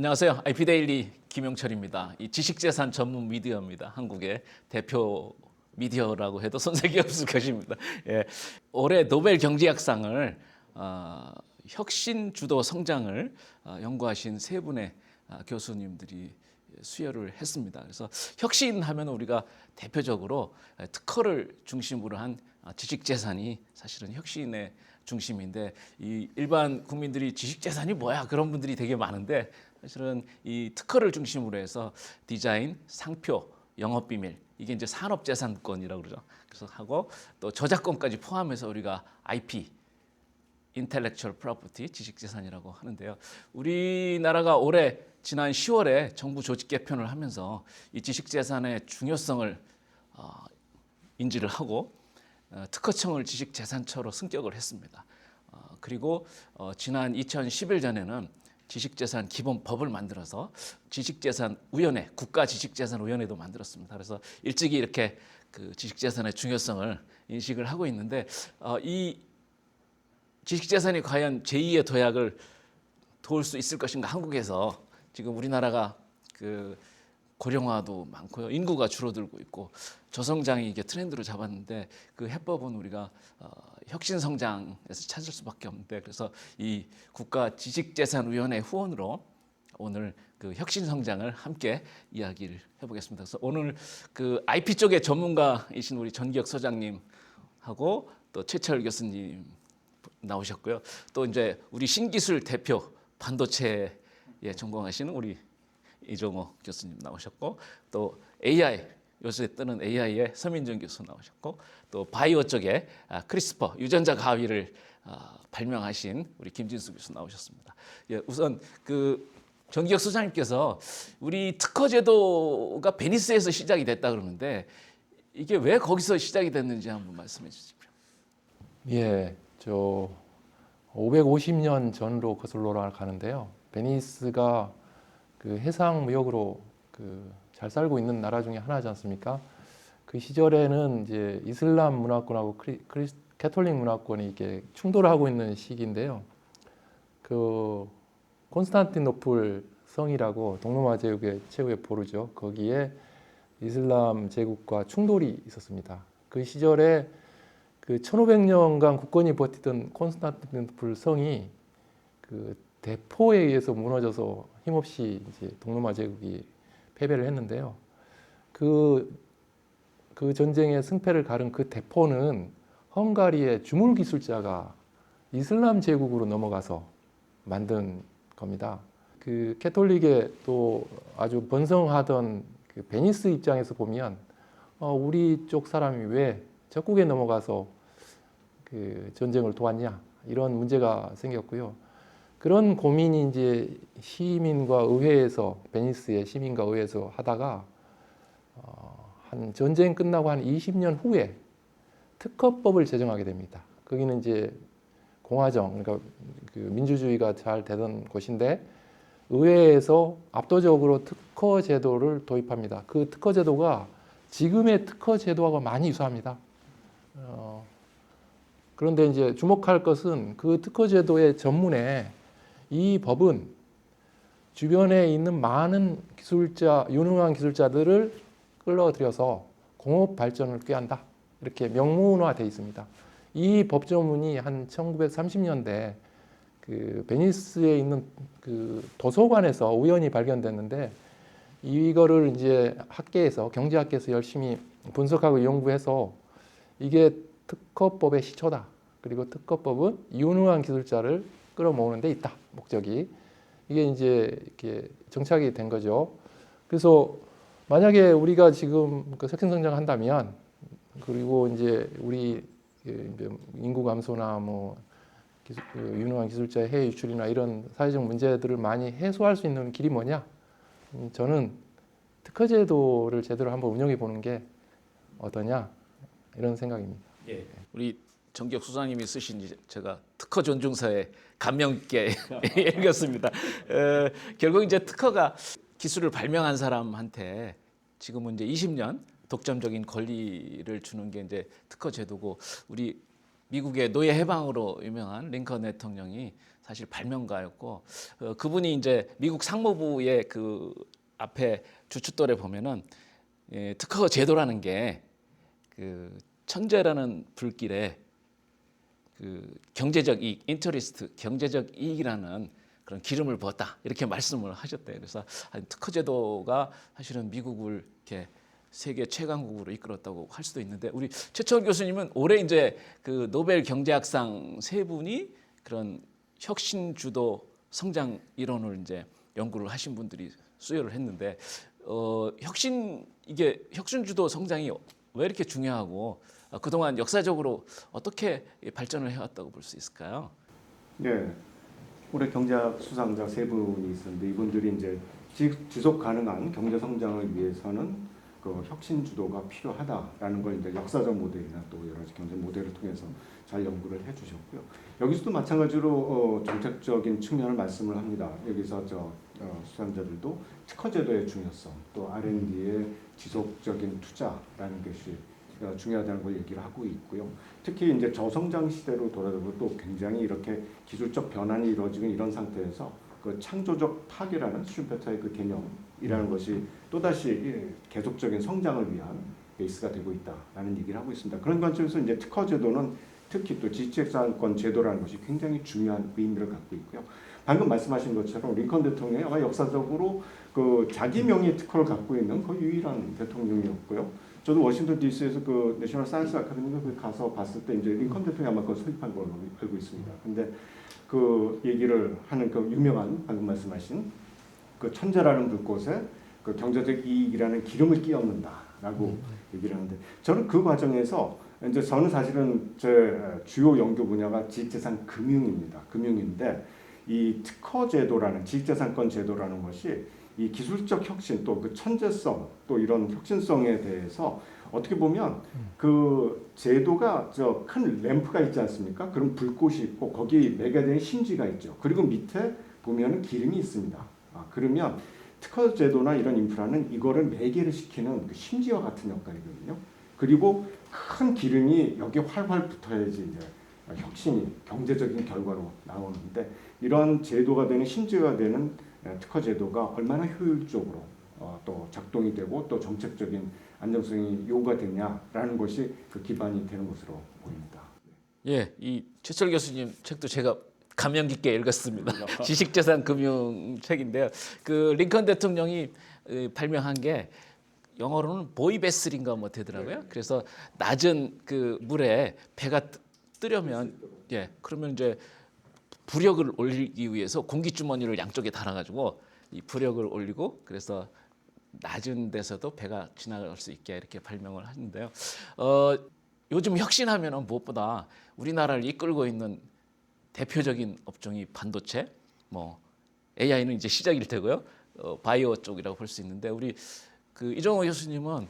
안녕하세요. IP데일리 김용철입니다. 이 지식재산 전문 미디어입니다. 한국의 대표 미디어라고 해도 손색이 없을 것입니다. 예, 올해 노벨 경제학상을 혁신 주도 성장을 연구하신 세 분의 교수님들이 수여를 했습니다. 그래서 혁신하면 우리가 대표적으로 특허를 중심으로 한 지식재산이 사실은 혁신의 중심인데, 이 일반 국민들이 지식재산이 뭐야 그런 분들이 되게 많은데, 사실은 이 특허를 중심으로 해서 디자인, 상표, 영업비밀, 이게 이제 산업재산권이라고 그러죠. 그래서 하고 또 저작권까지 포함해서 우리가 IP, Intellectual Property, 지식재산이라고 하는데요. 우리나라가 올해 지난 10월에 정부 조직 개편을 하면서 이 지식재산의 중요성을 인지를 하고 특허청을 지식재산처로 승격을 했습니다. 그리고 지난 2011년에는 지식재산 기본법을 만들어서 지식재산위원회, 국가지식재산위원회도 만들었습니다. 그래서 일찍이 이렇게 그 지식재산의 중요성을 인식을 하고 있는데, 이 지식재산이 과연 제2의 도약을 도울 수 있을 것인가? 한국에서 지금 우리나라가 그 고령화도 많고요, 인구가 줄어들고 있고 저성장이 이게 트렌드로 잡았는데, 그 해법은 우리가 혁신 성장에서 찾을 수밖에 없는데, 그래서 이 국가지식재산위원회 후원으로 오늘 그 혁신 성장을 함께 이야기를 해보겠습니다. 그래서 오늘 그 IP 쪽의 전문가이신 우리 전기혁 소장님하고 또 최철 교수님 나오셨고요. 또 이제 우리 신기술 대표, 반도체에 전공하시는 우리 이종호 교수님 나오셨고, 또 AI, 요새 뜨는 AI의 서민정 교수 나오셨고, 또 바이오 쪽에 크리스퍼 유전자 가위를 발명하신 우리 김진수 교수 나오셨습니다. 우선 그 전기혁 소장님께서 우리 특허 제도가 베니스에서 시작이 됐다 그러는데, 이게 왜 거기서 시작이 됐는지 한번 말씀해 주십시오. 예, 저 550년 전으로 거슬러 가는데요. 베니스가 그 해상 무역으로 잘 살고 있는 나라 중에 하나지 않습니까? 그 시절에는 이제 이슬람 문화권하고 캐톨릭 문화권이 이렇게 충돌하고 있는 시기인데요. 그 콘스탄티노플 성이라고 동로마 제국의 최후의 보루죠. 거기에 이슬람 제국과 충돌이 있었습니다. 그 시절에 그 1500년간 굳건히 버티던 콘스탄티노플 성이 그 대포에 의해서 무너져서 힘없이 이제 동로마 제국이 패배를 했는데요. 그 전쟁의 승패를 가른 그 대포는 헝가리의 주물 기술자가 이슬람 제국으로 넘어가서 만든 겁니다. 그 캐톨릭의 또 아주 번성하던 그 베니스 입장에서 보면 우리 쪽 사람이 왜 적국에 넘어가서 그 전쟁을 도왔냐, 이런 문제가 생겼고요. 그런 고민이 이제 시민과 의회에서, 베니스의 시민과 의회에서 하다가 한 전쟁 끝나고 한 20년 후에 특허법을 제정하게 됩니다. 거기는 이제 공화정, 그러니까 그 민주주의가 잘 되던 곳인데, 의회에서 압도적으로 특허 제도를 도입합니다. 그 특허 제도가 지금의 특허 제도하고 많이 유사합니다. 그런데 이제 주목할 것은 그 특허 제도의 전문에 이 법은 주변에 있는 많은 기술자, 유능한 기술자들을 끌어들여서 공업 발전을 꾀한다, 이렇게 명문화되어 있습니다. 이 법조문이 한 1930년대 그 베니스에 있는 그 도서관에서 우연히 발견됐는데, 이거를 이제 학계에서, 경제학계에서 열심히 분석하고 연구해서 이게 특허법의 시초다, 그리고 특허법은 유능한 기술자를 끌어모으는 데 있다, 목적이. 이게 이제 이렇게 정착이 된 거죠. 그래서 만약에 우리가 지금 그 혁신 성장한다면, 그리고 이제 우리 인구 감소나 뭐 유능한 기술자의 해외 유출이나 이런 사회적 문제들을 많이 해소할 수 있는 길이 뭐냐? 저는 특허 제도를 제대로 한번 운영해 보는 게 어떠냐, 이런 생각입니다. 예. 우리 전기혁 소장님이 쓰신 제가 특허 존중서에 감명 있게 읽었습니다. 결국 이제 특허가 기술을 발명한 사람한테 지금은 이제 20년 독점적인 권리를 주는 게 이제 특허 제도고, 우리 미국의 노예 해방으로 유명한 링컨 대통령이 사실 발명가였고 그분이 이제 미국 상무부의 그 앞에 주춧돌에 보면은 특허 제도라는 게 그 천재라는 불길에 그 경제적 이익, 인터리스트, 경제적 이익이라는 그런 기름을 부었다 이렇게 말씀을 하셨대요. 그래서 특허 제도가 사실은 미국을 이렇게 세계 최강국으로 이끌었다고 할 수도 있는데 우리 최철 교수님은 올해 이제 그 노벨 경제학상 세 분이 그런 혁신 주도 성장 이론을 이제 연구를 하신 분들이 수여를 했는데 이게 혁신 주도 성장이 왜 이렇게 중요하고 그동안 역사적으로 어떻게 발전을 해왔다고 볼 수 있을까요? 네, 올해 경제학 수상자 세 분이 있었는데 이분들이 이제 지속 가능한 경제 성장을 위해서는 그 혁신 주도가 필요하다라는 걸 이제 역사적 모델이나 또 여러 가지 경제 모델을 통해서 잘 연구를 해주셨고요. 여기서도 마찬가지로 정책적인 측면을 말씀을 합니다. 여기서 수상자들도 특허제도의 중요성, 또 R&D의 지속적인 투자라는 것이 중요하다는 걸 얘기를 하고 있고요. 특히 이제 저성장 시대로 돌아가고 또 굉장히 이렇게 기술적 변환이 이루어지는 이런 상태에서 그 창조적 파괴라는 슈페터의 그 개념이라는 것이 또다시 계속적인 성장을 위한 베이스가 되고 있다라는 얘기를 하고 있습니다. 그런 관점에서 이제 특허 제도는 특히 또 지식재산권 제도라는 것이 굉장히 중요한 의미를 갖고 있고요. 방금 말씀하신 것처럼 링컨 대통령이 아마 역사적으로 그 자기 명의 특허를 갖고 있는 거의 유일한 대통령이었고요. 저도 워싱턴 D.C.에서 그 내셔널 사이언스 아카데미 가서 봤을 때 이제 링컨 대통령이 아마 그걸 설립한 걸로 알고 있습니다. 근데 그 얘기를 하는 그 유명한 방금 말씀하신 그 천재라는 그곳에 그 경제적 이익이라는 기름을 끼얹는다라고 얘기를 하는데 저는 그 과정에서 이제 저는 사실은 제 주요 연구 분야가 지식재산 금융입니다. 금융인데 이 특허 제도라는 지식재산권 제도라는 것이 이 기술적 혁신 또 그 천재성 또 이런 혁신성에 대해서 어떻게 보면 그 제도가 저 큰 램프가 있지 않습니까? 그런 불꽃이 있고 거기 매개된 심지가 있죠. 그리고 밑에 보면은 기름이 있습니다. 그러면 특허 제도나 이런 인프라는 이거를 매개를 시키는 그 심지와 같은 역할이거든요. 그리고 큰 기름이 여기 활활 붙어야지 이제 혁신이 경제적인 결과로 나오는데 이런 제도가 되는 심지가 되는 특허 제도가 얼마나 효율적으로 또 작동이 되고 또 정책적인 안정성이 요구가 되냐라는 것이 그 기반이 되는 것으로 보입니다. 예, 이 최철 교수님 책도 제가 감명 깊게 읽었습니다. 지식재산 금융 책인데요. 그 링컨 대통령이 발명한 게 영어로는 보이베슬인가 뭐 되더라고요. 그래서 낮은 그 물에 배가 뜨려면 그러면 이제 부력을 올리기 위해서 공기주머니를 양쪽에 달아가지고 이 부력을 올리고 그래서 낮은 데서도 배가 지나갈 수 있게 이렇게 발명을 하는데요. 요즘 혁신하면은 무엇보다 우리나라를 이끌고 있는 대표적인 업종이 반도체, 뭐 AI는 이제 시작일 테고요. 바이오 쪽이라고 볼 수 있는데 우리 그 이정호 교수님은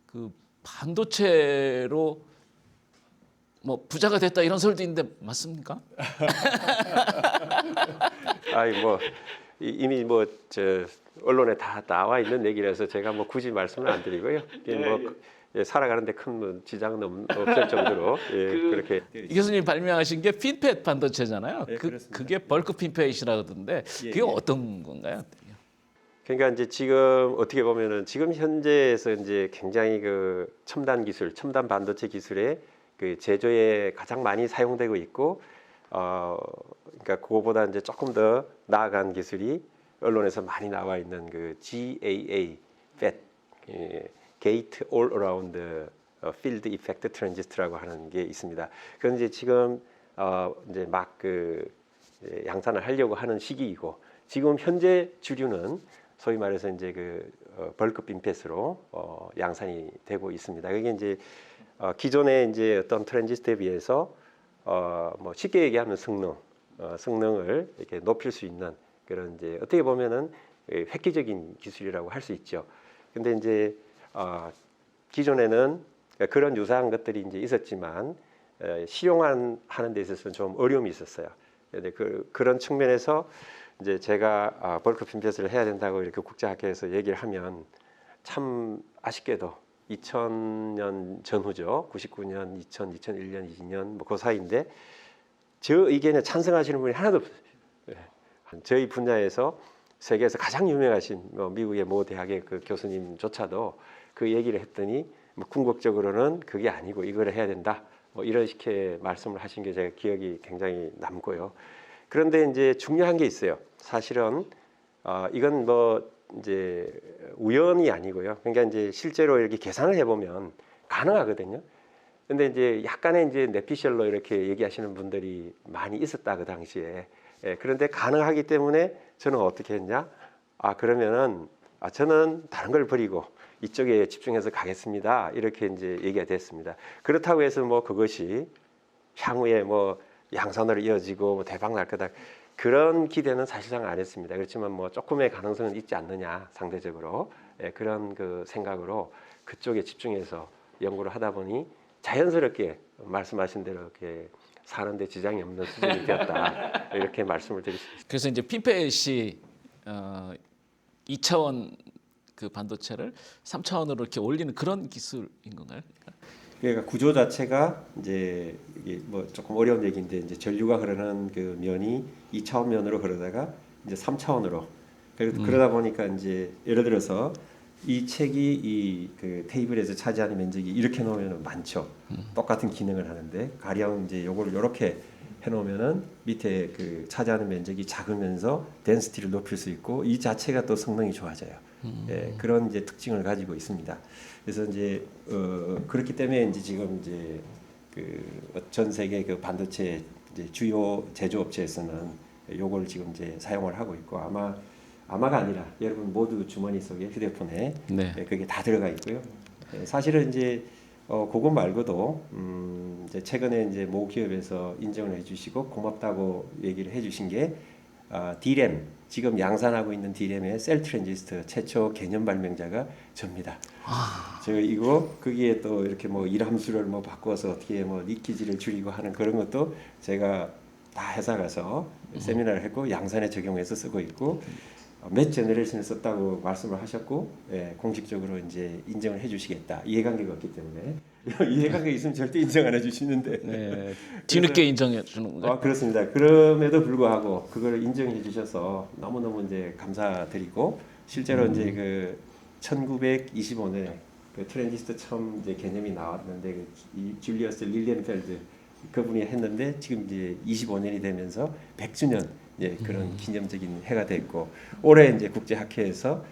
그 반도체로 뭐 부자가 됐다 이런 설도 있는데 맞습니까? 아이 뭐 이미 뭐 저 언론에 다 나와 있는 얘기라서 제가 뭐 굳이 말씀을 안 드리고요. 살아가는데 큰 지장은 없을 정도로 그렇게 이 교수님 발명하신 게 핀팻 반도체잖아요. 그게 벌크 핀팻이라고 하던데 그게 어떤 건가요? 그러니까 이제 지금 어떻게 보면은 지금 현재에서 이제 굉장히 그 첨단 기술, 첨단 반도체 기술의 그 제조에 가장 많이 사용되고 있고, 그러니까 그거보다 이제 조금 더 나아간 기술이 언론에서 많이 나와 있는 그 GAA, FET, Gate All Around Field Effect Transistor라고 하는 게 있습니다. 그건 이제 지금 이제 막 그 양산을 하려고 하는 시기이고, 지금 현재 주류는 소위 말해서 이제 그 벌크 핀팻으로 양산이 되고 있습니다. 그게 이제 기존의 이제 어떤 트랜지스터에 비해서 뭐 쉽게 얘기하면 성능을 이렇게 높일 수 있는 그런 이제 어떻게 보면은 획기적인 기술이라고 할 수 있죠. 근데 이제 기존에는 그런 유사한 것들이 이제 있었지만 실용하는 데 있어서는 좀 어려움이 있었어요. 근데 그런 측면에서 이제 제가 벌크 핀팻을 해야 된다고 이렇게 국제학회에서 얘기를 하면 참 아쉽게도 2000년 전후죠. 99년, 2000, 2001년, 2002년 뭐 그 사이인데 저 의견에 찬성하시는 분이 하나도 없어요. 예. 저희 분야에서 세계에서 가장 유명하신 미국의 모 대학의 그 교수님조차도 그 얘기를 했더니 뭐 궁극적으로는 그게 아니고 이거를 해야 된다. 뭐 이런 식의 말씀을 하신 게 제가 기억이 굉장히 남고요. 그런데 이제 중요한 게 있어요. 사실은 이건 뭐 이제 우연이 아니고요. 그러니까 이제 실제로 이렇게 계산을 해보면 가능하거든요. 근데 이제 약간의 이제 뇌피셜로 이렇게 얘기하시는 분들이 많이 있었다 그 당시에. 예, 그런데 가능하기 때문에 저는 어떻게 했냐? 그러면은 저는 다른 걸 버리고 이쪽에 집중해서 가겠습니다. 이렇게 이제 얘기가 됐습니다. 그렇다고 해서 뭐 그것이 향후에 뭐 양산으로 이어지고 뭐 대박 날 거다. 그런 기대는 사실상 안 했습니다. 그렇지만 뭐 조금의 가능성은 있지 않느냐 상대적으로 그런 그 생각으로 그쪽에 집중해서 연구를 하다 보니 자연스럽게 말씀하신 대로 이렇게 사는데 지장이 없는 수준이 되었다 이렇게 말씀을 드릴 수 있습니다. 그래서 이제 핀펫이 2차원 그 반도체를 3차원으로 이렇게 올리는 그런 기술인 건가요? 그러니까 구조 자체가 이제 이게 뭐 조금 어려운 얘기인데 이제 전류가 흐르는 그 면이 2차원 면으로 흐르다가 이제 3차원으로 그러다 보니까 이제 예를 들어서 이 책이 이 그 테이블에서 차지하는 면적이 이렇게 놓으면 많죠. 똑같은 기능을 하는데 가령 이제 요걸 이렇게 해놓으면은 밑에 그 차지하는 면적이 작으면서 덴시티를 높일 수 있고 이 자체가 또 성능이 좋아져요. 예, 그런 이제 특징을 가지고 있습니다. 그래서 이제 그렇기 때문에 이제 지금 이제 그 전 세계 그 반도체 이제 주요 제조업체에서는 요걸 지금 이제 사용을 하고 있고 아마가 아니라 여러분 모두 주머니 속에 휴대폰에 네. 그게 다 들어가 있고요. 사실은 이제 그거 말고도 이제 최근에 이제 모 기업에서 인정을 해주시고 고맙다고 얘기를 해주신 게 D램 지금 양산하고 있는 D램의 셀 트랜지스터 최초 개념 발명자가 접니다. 제가 이거 거기에 또 이렇게 뭐 일함수를 뭐 바꿔서 어떻게 뭐 리키지를 줄이고 하는 그런 것도 제가 다 회사 가서 세미나를 했고 양산에 적용해서 쓰고 있고 몇 제너레이션을 썼다고 말씀을 하셨고 공식적으로 이제 인정을 해주시겠다. 이해관계가 없기 때문에 이해관계 있으면 절대 인정 안 해주시는데 네. 뒤늦게 인정해 주는 건가요? 그렇습니다. 그럼에도 불구하고 그걸 인정해 주셔서 너무너무 이제 감사드리고 실제로 이제 그 1925년에 그 트랜지스터 처음 이제 개념이 나왔는데 이 줄리어스 릴리엔펠드 그분이 했는데 지금 이제 25년이 되면서 100주년 그런 기념적인 해가 됐고 올해 이제 국제학회에서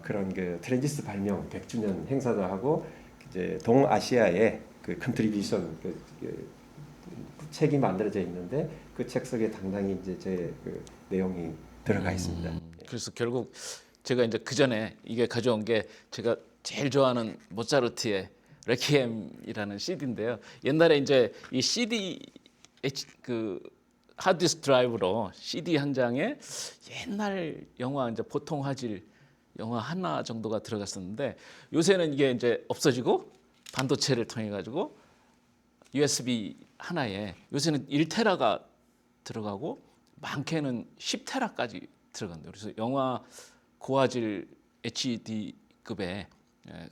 그런 그 트랜지스터 발명 100주년 행사도 하고 이제 동아시아의 그 컨트리뷰션 그 책이 만들어져 있는데 그 책 속에 당당히 이제 제 그 내용이 들어가 있습니다. 그래서 결국 제가 이제 그 전에 이게 가져온 게 제가 제일 좋아하는 모차르트의 레퀴엠이라는 CD인데요. 옛날에 이제 이 CD 그 하드디스크 드라이브로 CD 한 장에 옛날 영화 이제 보통 화질 영화 하나 정도가 들어갔었는데 요새는 이게 이제 없어지고 반도체를 통해 가지고 USB 하나에 요새는 1테라가 들어가고 많게는 10테라까지 들어간대요. 그래서 영화 고화질 HD급의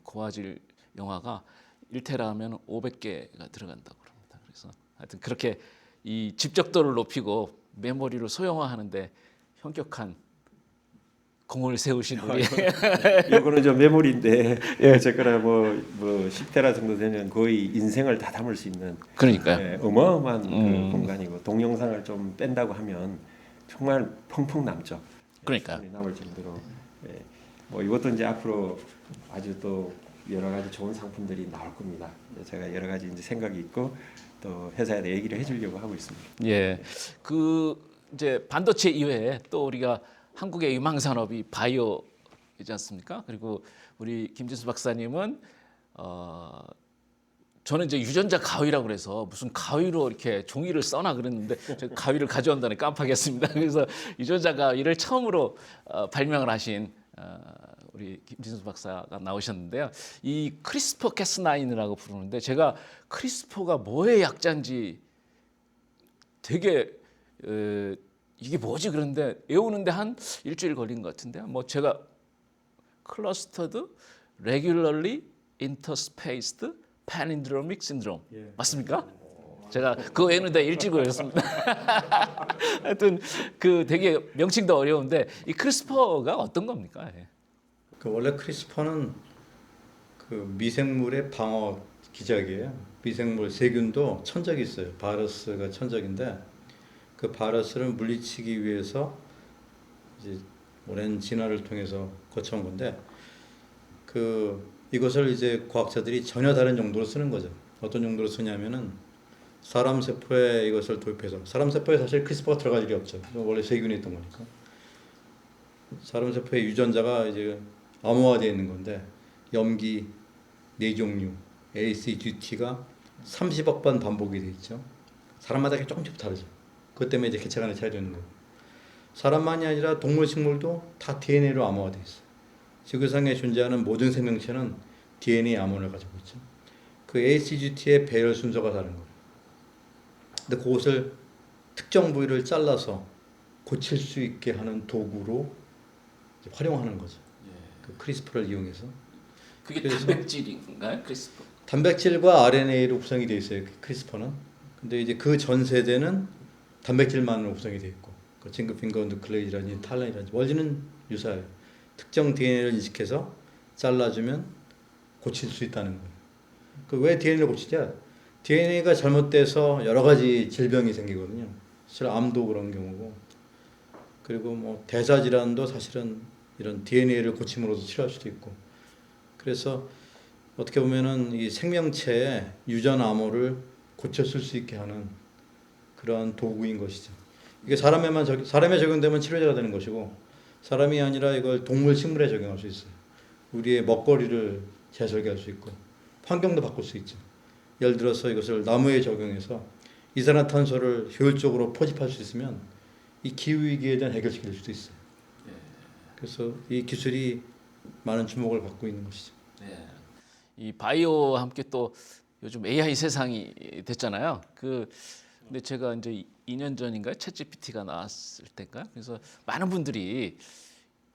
고화질 영화가 1테라 하면 500개가 들어간다고 그럽니다. 그래서 하여튼 그렇게 이 집적도를 높이고 메모리를 소형화하는데 현격한 공을 세우신 우리 이거는 좀 메모리인데 어쨌거나 뭐 10테라 정도 되면 거의 인생을 다 담을 수 있는 그러니까요. 어마어마한 그 공간이고 동영상을 좀 뺀다고 하면 정말 펑펑 남죠. 그러니까요. 남을 정도로 뭐 이것도 이제 앞으로 아주 또 여러 가지 좋은 상품들이 나올 겁니다. 제가 여러 가지 이제 생각이 있고 또 회사에 얘기를 해주려고 하고 있습니다. 예, 그 이제 반도체 이외에 또 우리가 한국의 유망산업이 바이오이지 않습니까? 그리고 우리 김진수 박사님은 저는 이제 유전자 가위라고 그래서 무슨 가위로 이렇게 종이를 써나 그랬는데 제가 가위를 가져온다니 깜빡했습니다. 그래서 유전자 가위를 처음으로 발명을 하신 우리 김진수 박사가 나오셨는데요. 이 크리스퍼 캐스9이라고 부르는데 제가 크리스퍼가 뭐의 약자인지 되게 이게 뭐지 그런데 외우는데 한 일주일 걸린 것 같은데요. 뭐 제가 클러스터드, 레귤러리, Interspaced Palindromic Syndrome 예. 맞습니까? 제가 그 외에는 다 일찍 외웠습니다. 하여튼 그 되게 명칭도 어려운데 이 크리스퍼가 어떤 겁니까? 예. 그 원래 크리스퍼는 그 미생물의 방어 기작이에요. 미생물 세균도 천적이 있어요. 바이러스가 천적인데 그 바이러스를 물리치기 위해서 이제 오랜 진화를 통해서 거쳐온 건데 이것을 이제 과학자들이 전혀 다른 용도로 쓰는 거죠. 어떤 용도로 쓰냐면은 사람 세포에 이것을 도입해서 사람 세포에 사실 크리스퍼가 들어갈 일이 없죠. 원래 세균이 있던 거니까. 사람 세포의 유전자가 이제 암호화되어 있는 건데 염기 4종류 ACGT가 30억 번 반복이 돼 있죠. 사람마다 조금씩 다르죠. 그것 때문에 이제 개체 간의 차이가 있는 거예요. 사람만이 아니라 동물, 식물도 다 DNA로 암호화되어 있어요. 지구상에 존재하는 모든 생명체는 DNA 암호를 가지고 있죠. 그 ACGT의 배열 순서가 다른 거예요. 근데 그것을 특정 부위를 잘라서 고칠 수 있게 하는 도구로 이제 활용하는 거죠. 그 크리스퍼를 이용해서. 그게 그래서 단백질인가요? 크리스퍼. 단백질과 RNA로 구성이 되어 있어요. 크리스퍼는. 근데 이제 그 전 세대는 단백질만으로 구성이 되어 있고, 그 징크핑거 누클레이즈라든지 탈란이라든지 원리는 유사해요. 특정 DNA를 인식해서 잘라주면 고칠 수 있다는 거예요. 그 왜 DNA를 고치냐? DNA가 잘못돼서 여러 가지 질병이 생기거든요. 사실 암도 그런 경우고, 그리고 뭐 대사 질환도 사실은 이런 DNA를 고침으로써 치료할 수도 있고. 그래서 어떻게 보면은 이 생명체의 유전 암호를 고쳤을 수 있게 하는 그런 도구인 것이죠. 이게 사람에 적용되면 치료제가 되는 것이고, 사람이 아니라 이걸 동물, 식물에 적용할 수 있어요. 우리의 먹거리를 재설계할 수 있고, 환경도 바꿀 수 있죠. 예를 들어서 이것을 나무에 적용해서 이산화탄소를 효율적으로 포집할 수 있으면 이 기후 위기에 대한 해결책이 될 수도 있어요. 그래서 이 기술이 많은 주목을 받고 있는 것이죠. 네. 이 바이오와 함께 또 요즘 AI 세상이 됐잖아요. 근데 제가 이제 2년 전인가요? 챗GPT가 나왔을 때인가요? 그래서 많은 분들이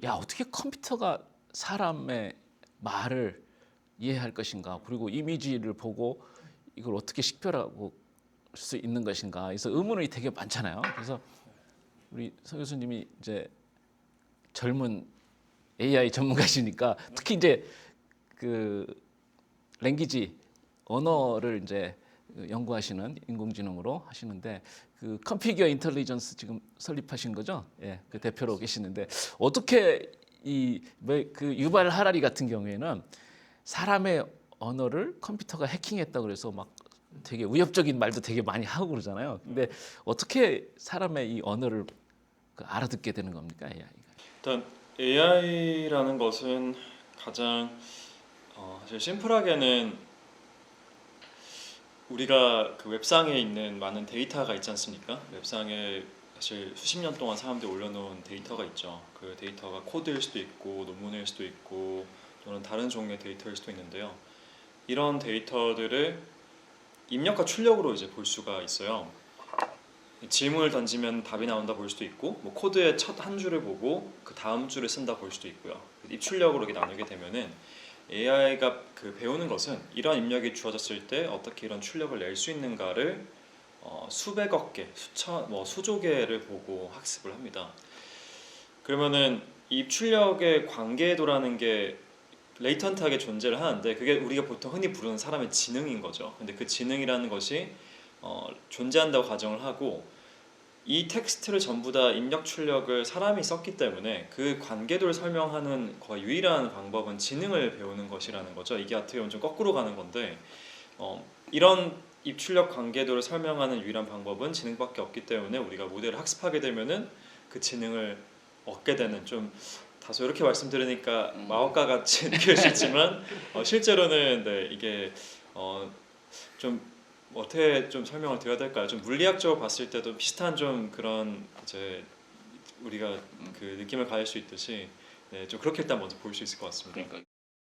야, 어떻게 컴퓨터가 사람의 말을 이해할 것인가? 그리고 이미지를 보고 이걸 어떻게 식별하고 수 있는 것인가? 그래서 의문이 되게 많잖아요. 그래서 우리 서 교수님이 이제 젊은 AI 전문가시니까 특히 이제 그 랭귀지 언어를 이제 연구하시는 인공지능으로 하시는데 그 컴피규어 인텔리전스 지금 설립하신 거죠? 예, 그 대표로 계시는데 어떻게 그 유발 하라리 같은 경우에는 사람의 언어를 컴퓨터가 해킹했다 그래서 막 되게 위협적인 말도 되게 많이 하고 그러잖아요. 근데 어떻게 사람의 이 언어를 알아듣게 되는 겁니까? AI가? 일단 AI라는 것은 가장 사실 심플하게는 우리가 그 웹상에 있는 많은 데이터가 있지 않습니까? 웹상에 사실 수십 년 동안 사람들이 올려놓은 데이터가 있죠. 그 데이터가 코드일 수도 있고 논문일 수도 있고 또는 다른 종류의 데이터일 수도 있는데요. 이런 데이터들을 입력과 출력으로 이제 볼 수가 있어요. 질문을 던지면 답이 나온다 볼 수도 있고, 뭐 코드의 첫 한 줄을 보고 그 다음 줄을 쓴다 볼 수도 있고요. 입출력으로 이렇게 나누게 되면은 AI가 그 배우는 것은 이런 입력이 주어졌을 때 어떻게 이런 출력을 낼 수 있는가를 수백억 개, 수조 개를 보고 학습을 합니다. 그러면은 입출력의 관계도라는 게 레이턴트하게 존재를 하는데 그게 우리가 보통 흔히 부르는 사람의 지능인 거죠. 근데 그 지능이라는 것이 존재한다고 가정을 하고 이 텍스트를 전부 다 입력 출력을 사람이 썼기 때문에 그 관계도를 설명하는 거의 유일한 방법은 지능을 배우는 것이라는 거죠. 이게 어떻게 보면 좀 거꾸로 가는 건데 이런 입출력 관계도를 설명하는 유일한 방법은 지능밖에 없기 때문에 우리가 모델을 학습하게 되면은 그 지능을 얻게 되는, 좀 다소 이렇게 말씀드리니까 마법과 같이 느낄 수 있지만 실제로는 네, 이게 좀 어떻게 좀 설명을 드려야 될까요? 좀 물리학적으로 봤을 때도 비슷한 좀 그런 이제 우리가 그 느낌을 가질 수 있듯이 네, 좀 그렇게 일단 먼저 볼 수 있을 것 같습니다. 그러니까